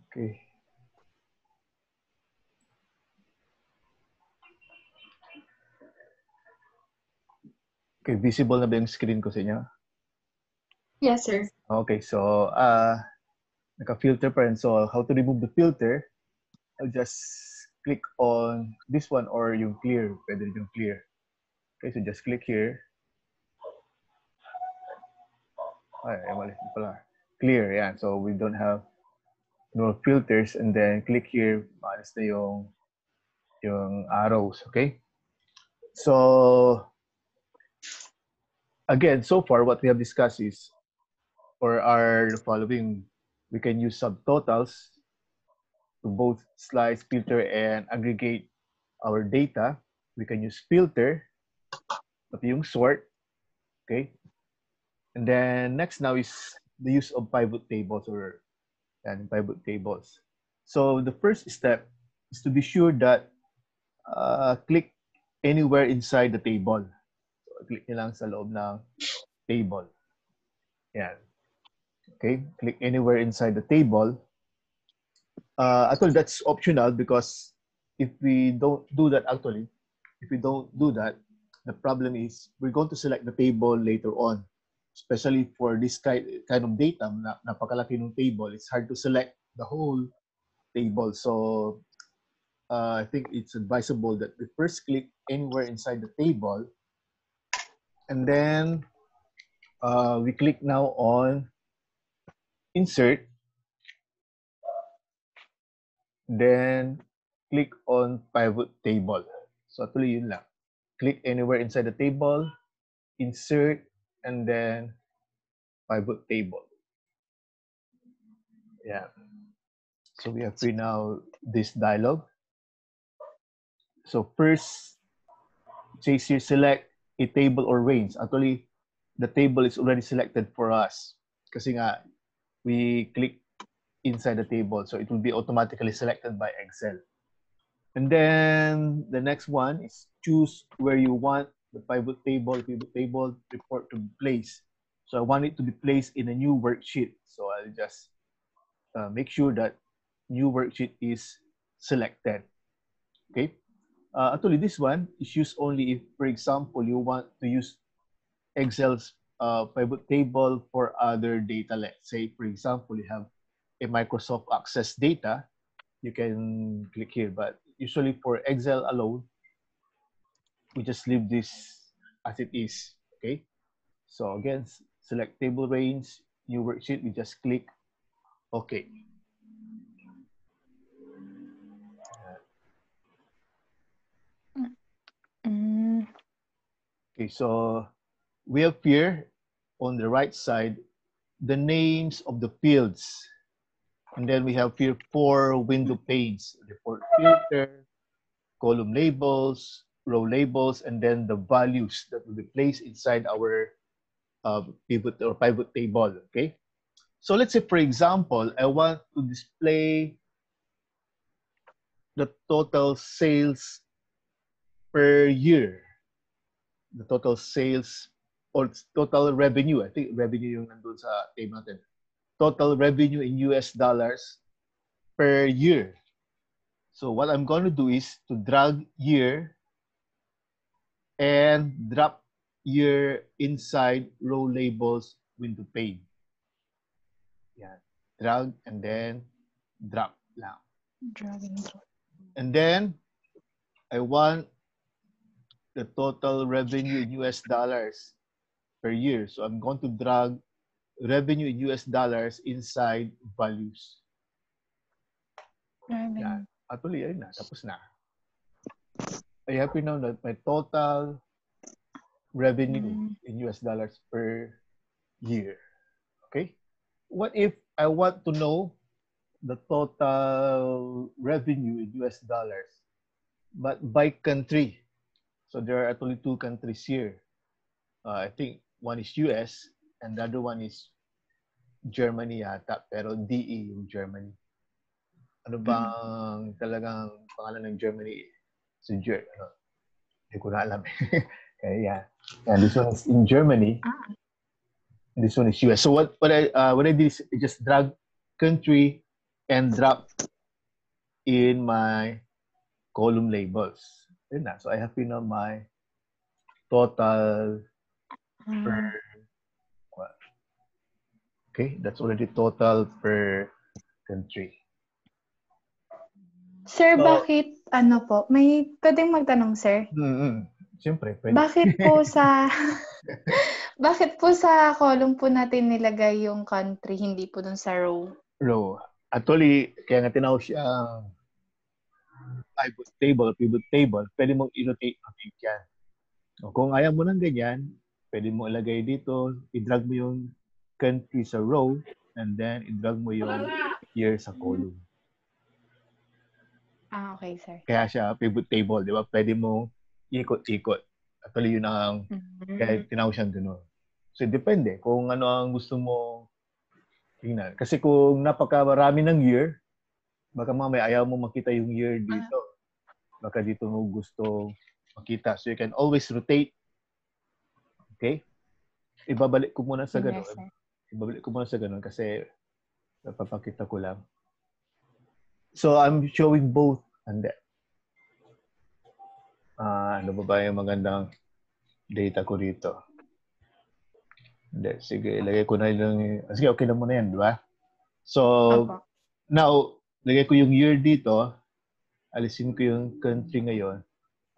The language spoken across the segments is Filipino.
Okay. Okay, visible na ba yung screen ko sa inyo? Yes, sir. Okay, so naka-filter pa rin. So how to remove the filter? I'll just click on this one or yung clear. Pwede rin yung clear. Okay, so just click here. Ay, mali pala. Clear, yan. So we don't have no filters, and then click here. Maalis na yung arrows, okay? So again, so far what we have discussed is, or are the following. We can use subtotals to both slice, filter, and aggregate our data. We can use filter, pati yung sort, okay? And then next now is the use of pivot tables or pivot tables. So the first step is to be sure that click anywhere inside the table. So click nyo lang sa loob ng table. Yan. Okay, click anywhere inside the table. Actually, that's optional because if we don't do that, the problem is we're going to select the table later on. Especially for this kind of data, napakalaki ng table, it's hard to select the whole table. So I think it's advisable that we first click anywhere inside the table, and then we click now on insert, then click on pivot table. So actually yun lang. Click anywhere inside the table, insert, and then pivot table. Yeah. So we have free now this dialog. So first, it says here select a table or range. Actually, the table is already selected for us. Kasi nga, we click inside the table. So it will be automatically selected by Excel. And then the next one is choose where you want the pivot table report to be placed. So I want it to be placed in a new worksheet. So I'll just make sure that new worksheet is selected. Okay. Actually, this one is used only if, for example, you want to use Excel's pivot table for other data. Let's say, for example, you have a Microsoft Access data, you can click here. But usually for Excel alone, we just leave this as it is. Okay. So again, select table range, new worksheet, we just click OK. Okay, so we have here on the right side the names of the fields. And then we have here 4 window panes: report filter, column labels, row labels, and then the values that will be placed inside our pivot or pivot table. Okay. So let's say, for example, I want to display the total sales per year, the total sales or total revenue. I think revenue yung nandun sa table natin. Total revenue in US dollars per year. So what I'm going to do is to drag year and drop year inside row labels window pane. Yan. Drag and then drop lang. Drag and drop. And then I want the total revenue in US dollars per year. So I'm going to drag revenue in US dollars inside values. Yan. Actually, ayun na. Tapos na. I have to know that my total revenue in US dollars per year. Okay? What if I want to know the total revenue in US dollars, but by country? So there are actually 2 countries here. I think one is US and the other one is Germany yata, pero DE yung Germany. Ano bang talagang pangalan ng Germany? So, hindi ko na alam. Kaya yeah. And this one is in Germany. This one is US. So what I did is I just drag country and drop in my column labels. Yun na. So I have here now my total per, okay, that's already total per country. Sir, So, bakit, ano po, may pwedeng magtanong, sir? Siyempre, pwede. Bakit po sa, bakit po sa column po natin nilagay yung country, hindi po dun sa row? Row. Actually, kaya nga tinawag siya pivot table, pwede mong i-rotate yan. O, kung ayaw mo ng ganyan, pwede mo ilagay dito, i-drag mo yung country sa row, and then i-drag mo yung year sa column. Okay, sir. Kaya siya pivot table, di ba? Pwede mo ikot-ikot. Actually, yun ang kaya tinawag siyang gano'n. So, depende kung ano ang gusto mo tingnan. Kasi kung napakarami ng year, baka mamaya ayaw mo makita yung year dito. Baka dito mo gusto makita. So, you can always rotate. Okay? Ibabalik ko muna sa gano'n. Yes, sir. Ibabalik ko muna sa gano'n kasi napapakita ko lang. So, I'm showing both. And then, ano ba yung magandang data ko dito? Hindi, sige, ilagay ko na lang. Sige, okay lang muna yan, di ba? So, now, lagay ko yung year dito. Alisin ko yung country ngayon.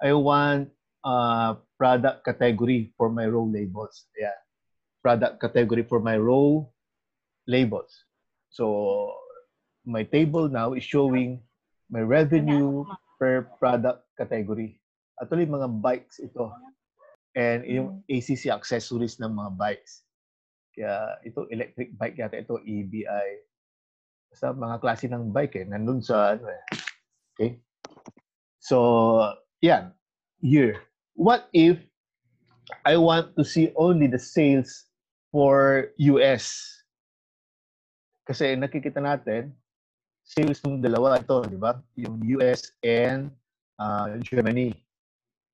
I want product category for my row labels. Yeah. Product category for my row labels. So, my table now is showing my revenue per product category. Actually, mga bikes ito. And yung ACC accessories ng mga bikes. Kaya ito, electric bike yata ito, EBI. Basta mga klase ng bike nandun sa ano eh. Okay? So, yan. Year. What if I want to see only the sales for US? Kasi nakikita natin, sales ng dalawa ito, di ba? Yung US and Germany.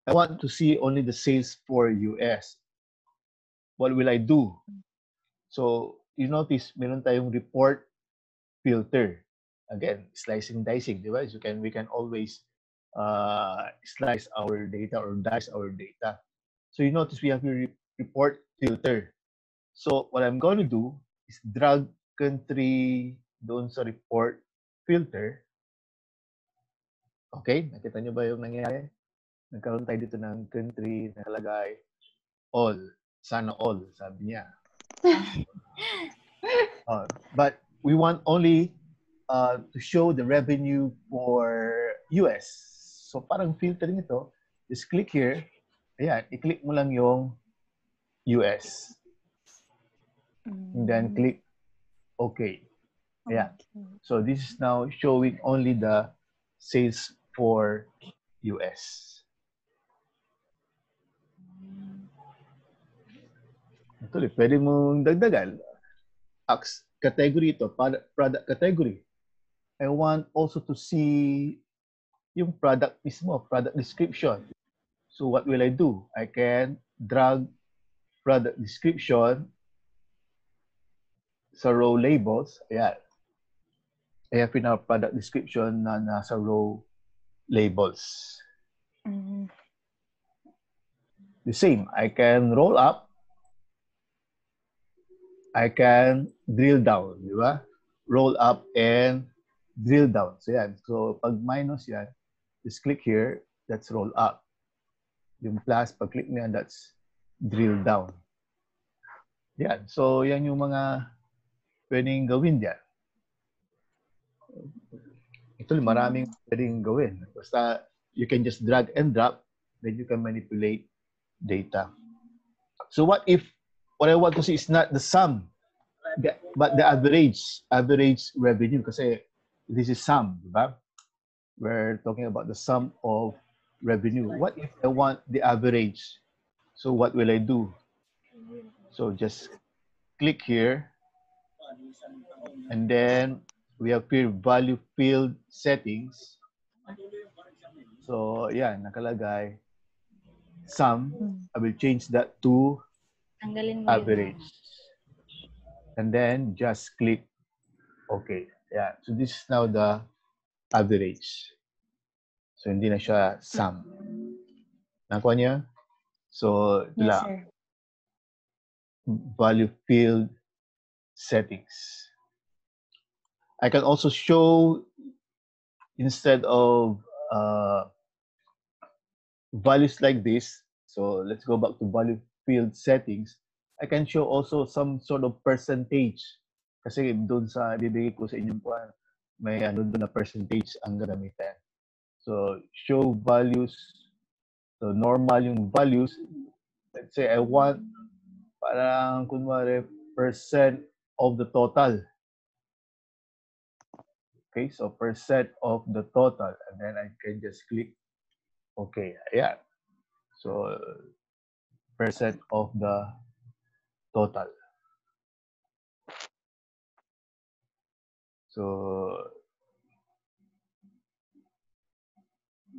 I want to see only the sales for US. What will I do? So, you notice, meron tayong report filter. Again, slicing, dicing, di ba? So we can always slice our data or dice our data. So you notice we have your report filter. So what I'm going to do is drag country doon sa report filter. Okay? Nakita nyo ba yung nangyayari? Nagkaroon tayo dito ng country na nakalagay all. Sana all, sabi niya. But we want only to show the revenue for US. So parang filtering ito, just click here. Ayan, i-click mo lang yung US. And then click OK. Ayan. So this is now showing only the sales for US. Actually, pwede mong dagdagan. Category ito, product category. I want also to see yung product mismo, product description. So what will I do? I can drag product description sa row labels. Ayan. I have in our product description na nasa row labels. The same. I can roll up. I can drill down. Di ba? Roll up and drill down. So yan. So pag minus yan, just click here. That's roll up. Yung plus, pag click niya, that's drill down. Yan. So yan yung mga pwedeng gawin dyan. Actually, maraming pwedeng gawin. Basta you can just drag and drop, then you can manipulate data. So what if what I want to see is not the sum, but the average revenue? Kasi this is sum, diba? We're talking about the sum of revenue. What if I want the average? So what will I do? So just click here, and then we have here value field settings. So yeah, nakalagay sum. I will change that to average. And then just click OK. Yeah. So this is now the average. So hindi na siya sum. Nakuha niya? So ito Yes, lang. sir. Value field settings. I can also show, instead of values like this, so let's go back to value field settings. I can show also some sort of percentage. Kasi doon sa bibigay ko sa inyong kuha, may ano doon na percentage ang gagamitin. So show values. So normal yung values. Let's say I want parang kunwari percent of the total. Okay, so percent of the total, and then I can just click OK. Ayan. So percent of the total. So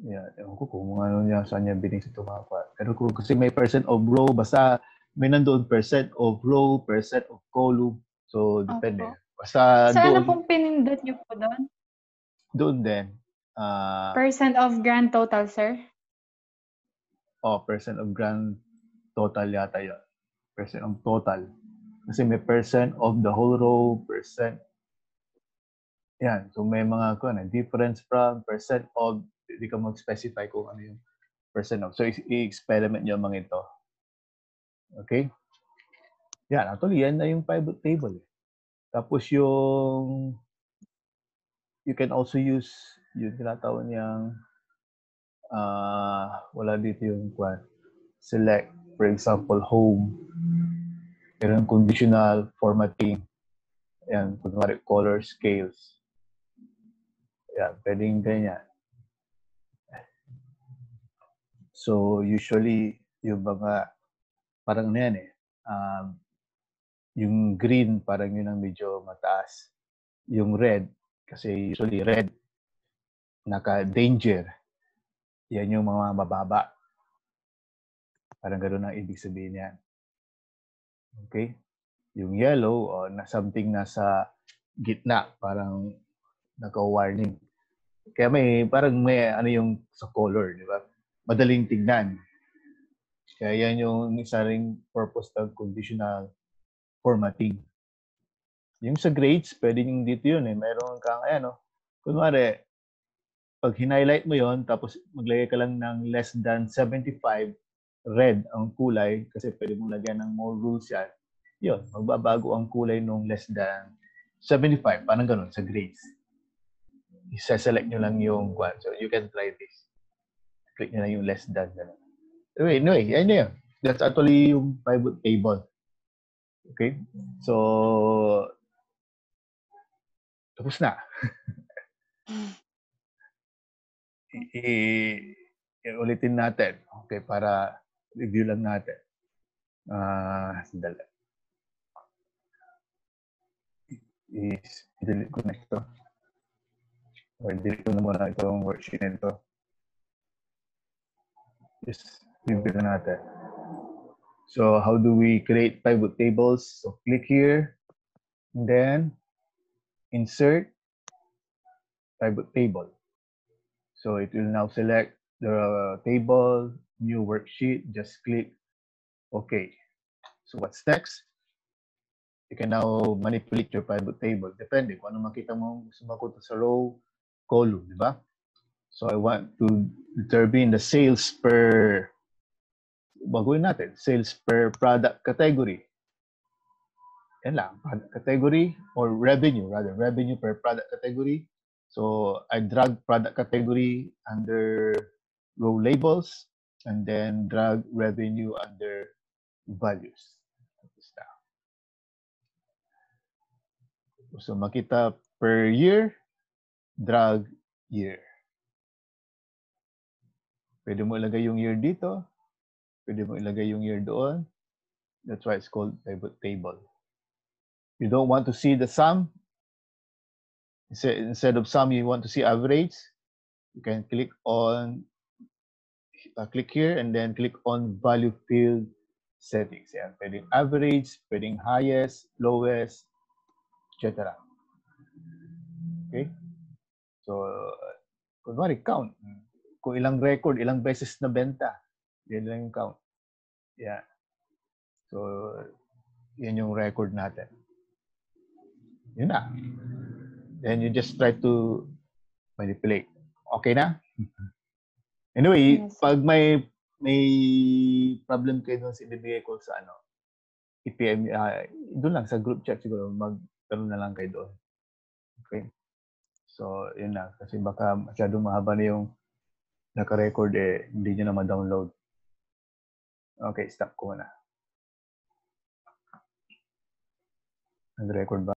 yeah, ewan ko kung ano niya, saan niya binig sa tumapa. Pero kung kasi may percent of row, basta may nandoon percent of row, percent of column. So depende. Opo. Basta So, ano doon, pong pinindot niyo po doon? doon din. Percent of grand total, sir? Percent of grand total yata yun. Percent of total. Kasi may percent of the whole row, percent. Yan. So may mga difference from, percent of, hindi ka mag-specify kung ano yung percent of. So i-experiment nyo mga ito. Okay? Yan. Actually, yan na yung pivot table. Tapos yung, you can also use, yung tinatawag niyang, wala dito yung select, for example, home. Meron conditional formatting. Yan, kunwari color scales. Yan, pwedeng ganyan. So usually yung mga parang na yan yung green parang yun ang medyo mataas. Yung red, kasi usually red naka-danger. Yan yung mga mababa. Parang gano'n ang ibig sabihin yan. Okay? Yung yellow, na something nasa gitna, parang naka-warning. Kaya parang may ano yung sa color, di ba? Madaling tignan. Kaya yan yung isa ring purpose ng conditional formatting. Yung sa grades, pwede yung dito yun Meron kang, kunwari, pag hinighlight mo yon tapos maglagay ka lang ng less than 75, red ang kulay, kasi pwede mong lagyan ng more rules yan. Yun, magbabago ang kulay nung less than 75, parang ganun sa grades. Isa-select nyo lang yung one. So you can try this. Click nyo lang yung less than. Ganun. Anyway, yan yun. That's actually yung pivot table. Okay? So, tapos na. Ulitin natin. Okay, para review lang natin. Sandali. I-delete ko na ito. Or delete ko na muna itong worksheet nito. Just review na natin. So, how do we create pivot tables? So, click here. And then, insert pivot table. So, it will now select the table, new worksheet. Just click OK. So, what's next? You can now manipulate your pivot table. Depende kung ano makita mo sumagot sa row, column, di ba? So I want to determine the sales per, baguhin natin, sales per product category. Yan lang, product category or revenue, rather, revenue per product category. So I drag product category under row labels and then drag revenue under values. So makita per year, drag year. Pwede mo ilagay yung year dito. Pwede mo ilagay yung year doon. That's why it's called pivot table. You don't want to see the sum. Instead of sum, you want to see average. You can click on, click here and then click on value field settings. Yan. Pwedeng average, pwedeng highest, lowest, etc. Okay? So, kunwari, count. Kung ilang record, ilang beses na benta. Yan lang yung count. Yeah. So, yan yung record natin. Yun na. Then you just try to manipulate. Okay na? Anyway, Yes. pag may problem kayo doon sa ibibigay ko sa i-PM, doon lang sa group chat siguro, magkaroon na lang kayo doon. Okay? So, yun na. Kasi baka masyadong mahaba na yung naka-record, hindi nyo na ma-download. Okay, stop ko na. Nag-record ba?